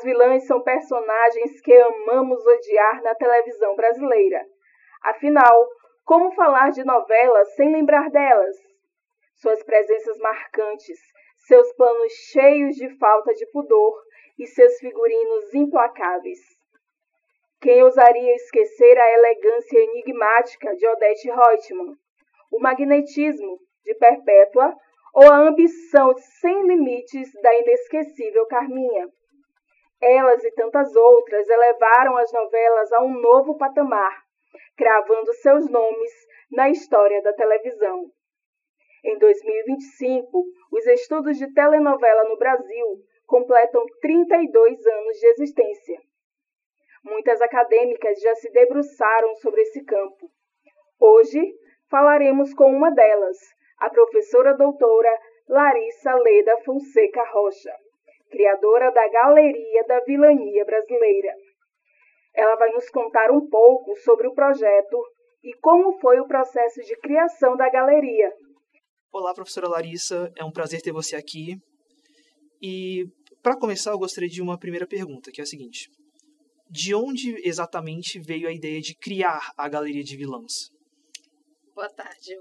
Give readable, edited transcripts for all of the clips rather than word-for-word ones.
As vilãs são personagens que amamos odiar na televisão brasileira. Afinal, como falar de novelas sem lembrar delas? Suas presenças marcantes, seus planos cheios de falta de pudor e seus figurinos implacáveis. Quem ousaria esquecer a elegância enigmática de Odete Roitman, o magnetismo de Perpétua ou a ambição sem limites da inesquecível Carminha? Elas e tantas outras elevaram as novelas a um novo patamar, cravando seus nomes na história da televisão. Em 2025, os estudos de telenovela no Brasil completam 32 anos de existência. Muitas acadêmicas já se debruçaram sobre esse campo. Hoje, falaremos com uma delas, a professora doutora Larissa Leda Fonseca Rocha, criadora da Galeria da Vilania Brasileira. Ela vai nos contar um pouco sobre o projeto e como foi o processo de criação da galeria. Olá, professora Larissa, é um prazer ter você aqui. E, para começar, eu gostaria de uma primeira pergunta, que é a seguinte. De onde exatamente veio a ideia de criar a Galeria de Vilãs? Boa tarde,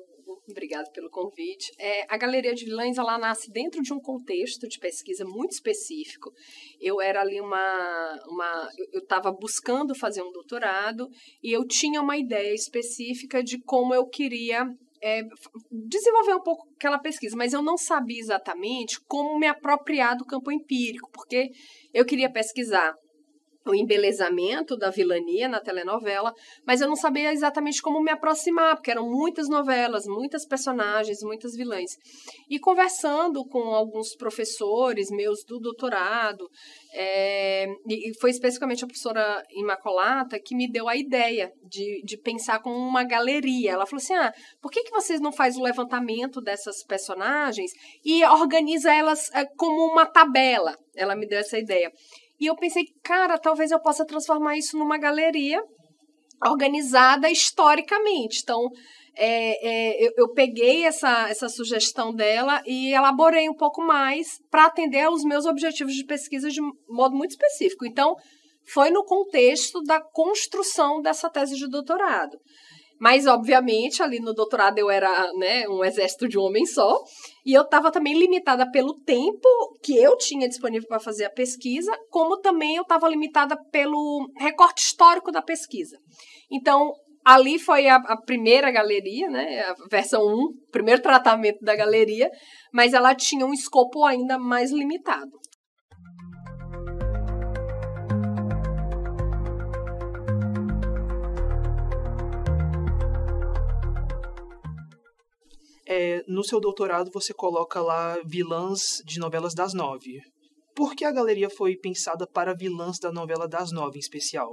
obrigada pelo convite. A Galeria de Vilãs, ela nasce dentro de um contexto de pesquisa muito específico. Eu era ali eu estava buscando fazer um doutorado e eu tinha uma ideia específica de como eu queria desenvolver um pouco aquela pesquisa, mas eu não sabia exatamente como me apropriar do campo empírico, porque eu queria pesquisar o embelezamento da vilania na telenovela, mas eu não sabia exatamente como me aproximar, porque eram muitas novelas, muitas personagens, muitas vilãs. E conversando com alguns professores meus do doutorado, e foi especificamente a professora Imacolata que me deu a ideia de pensar como uma galeria. Ela falou assim, por que vocês não fazem o levantamento dessas personagens e organiza elas como uma tabela? Ela me deu essa ideia. E eu pensei, cara, talvez eu possa transformar isso numa galeria organizada historicamente. Então, eu peguei essa sugestão dela e elaborei um pouco mais para atender aos meus objetivos de pesquisa de modo muito específico. Então, foi no contexto da construção dessa tese de doutorado. Mas, obviamente, ali no doutorado eu era, um exército de um homem só, e eu estava também limitada pelo tempo que eu tinha disponível para fazer a pesquisa, como também eu estava limitada pelo recorte histórico da pesquisa. Então, ali foi a primeira galeria, a versão 1, o primeiro tratamento da galeria, mas ela tinha um escopo ainda mais limitado. No seu doutorado você coloca lá vilãs de novelas das 9. Por que a galeria foi pensada para vilãs da novela das 9 em especial?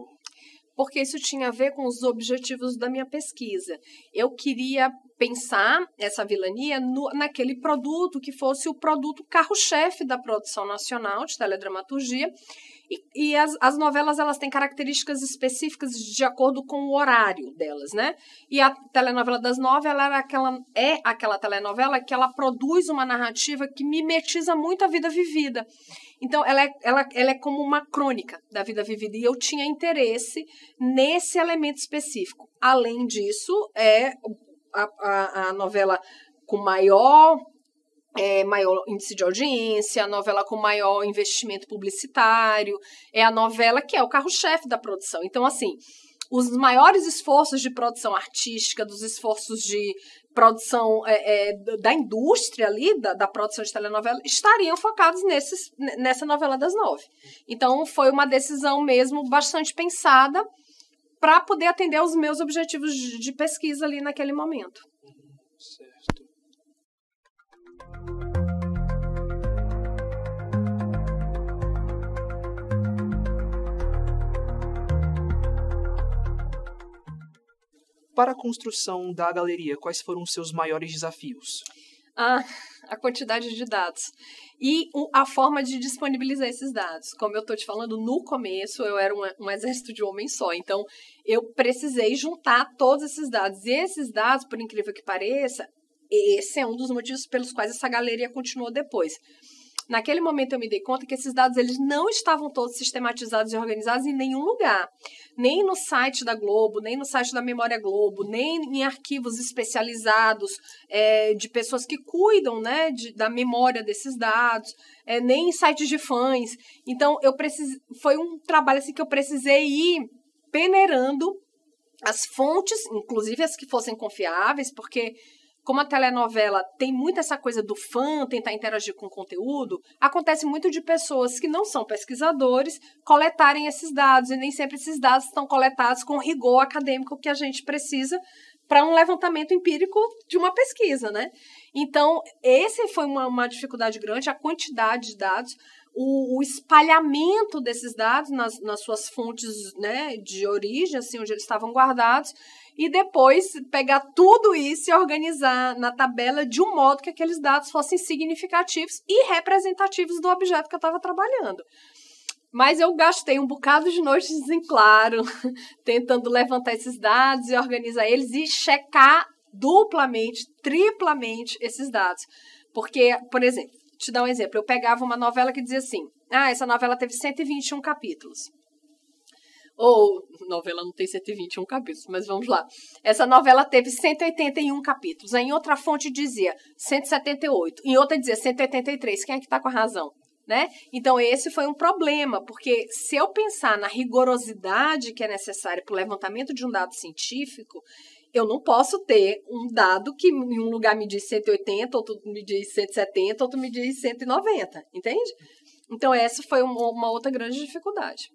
Porque isso tinha a ver com os objetivos da minha pesquisa. Eu queria pensar essa vilania naquele produto que fosse o produto carro-chefe da produção nacional de teledramaturgia. E as novelas, elas têm características específicas de acordo com o horário delas, né? E a telenovela das 9, ela é aquela telenovela que ela produz uma narrativa que mimetiza muito a vida vivida. Então, ela é como uma crônica da vida vivida. E eu tinha interesse nesse elemento específico. Além disso, é a novela com maior índice de audiência, a novela com maior investimento publicitário, é a novela que é o carro-chefe da produção. Então, assim, os maiores esforços de produção artística, dos esforços de produção da indústria ali, da produção de telenovela, estariam focados nessa novela das 9. Então, foi uma decisão mesmo bastante pensada para poder atender aos meus objetivos de pesquisa ali naquele momento. Certo. Para a construção da galeria, quais foram os seus maiores desafios? A quantidade de dados e a forma de disponibilizar esses dados. Como eu estou te falando, no começo eu era um exército de homem só, então eu precisei juntar todos esses dados. E esses dados, por incrível que pareça, esse é um dos motivos pelos quais essa galeria continuou depois. naquele momento eu me dei conta que esses dados eles não estavam todos sistematizados e organizados em nenhum lugar. Nem no site da Globo, nem no site da Memória Globo, nem em arquivos especializados de pessoas que cuidam, né, da memória desses dados, nem em sites de fãs. Então, foi um trabalho assim, que eu precisei ir peneirando as fontes, inclusive as que fossem confiáveis, porque como a telenovela tem muito essa coisa do fã tentar interagir com o conteúdo, acontece muito de pessoas que não são pesquisadores coletarem esses dados, e nem sempre esses dados estão coletados com o rigor acadêmico que a gente precisa para um levantamento empírico de uma pesquisa, né? Então, esse foi uma dificuldade grande, a quantidade de dados, o espalhamento desses dados nas suas fontes, né, de origem, assim, onde eles estavam guardados, e depois pegar tudo isso e organizar na tabela de um modo que aqueles dados fossem significativos e representativos do objeto que eu estava trabalhando. Mas eu gastei um bocado de noites em claro, tentando levantar esses dados e organizar eles e checar duplamente, triplamente esses dados. Porque, por exemplo, te dar um exemplo, eu pegava uma novela que dizia assim, essa novela teve 121 capítulos. Ou, novela não tem 121 capítulos, mas vamos lá. Essa novela teve 181 capítulos. Aí em outra fonte dizia 178. Em outra dizia 183. Quem é que está com a razão? Né? Então, esse foi um problema, porque se eu pensar na rigorosidade que é necessária para o levantamento de um dado científico, eu não posso ter um dado que em um lugar me diz 180, outro me diz 170, outro me diz 190, entende? Então, essa foi uma outra grande dificuldade.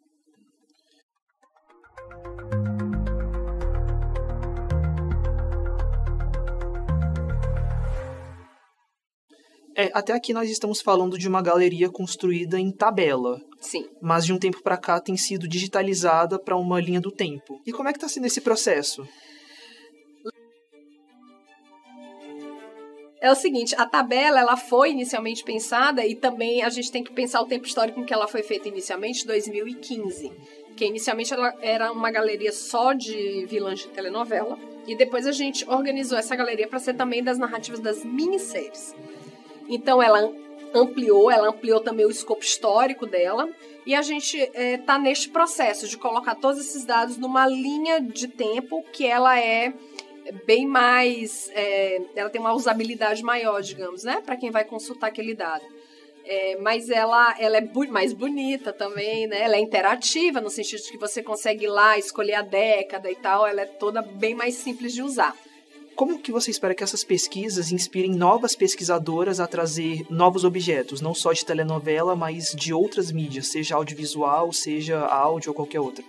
Até aqui nós estamos falando de uma galeria construída em tabela. Sim. Mas de um tempo para cá tem sido digitalizada para uma linha do tempo. E como é que está sendo esse processo? É o seguinte, a tabela ela foi inicialmente pensada e também a gente tem que pensar o tempo histórico em que ela foi feita inicialmente, 2015. Que inicialmente ela era uma galeria só de vilãs de telenovela e depois a gente organizou essa galeria para ser também das narrativas das minisséries. Então, ela ampliou também o escopo histórico dela, e a gente está neste processo de colocar todos esses dados numa linha de tempo que ela é bem mais... ela tem uma usabilidade maior, digamos, né? Para quem vai consultar aquele dado. Mas ela é mais bonita também, né? Ela é interativa, no sentido de que você consegue ir lá, escolher a década e tal, ela é toda bem mais simples de usar. Como que você espera que essas pesquisas inspirem novas pesquisadoras a trazer novos objetos, não só de telenovela, mas de outras mídias, seja audiovisual, seja áudio ou qualquer outra?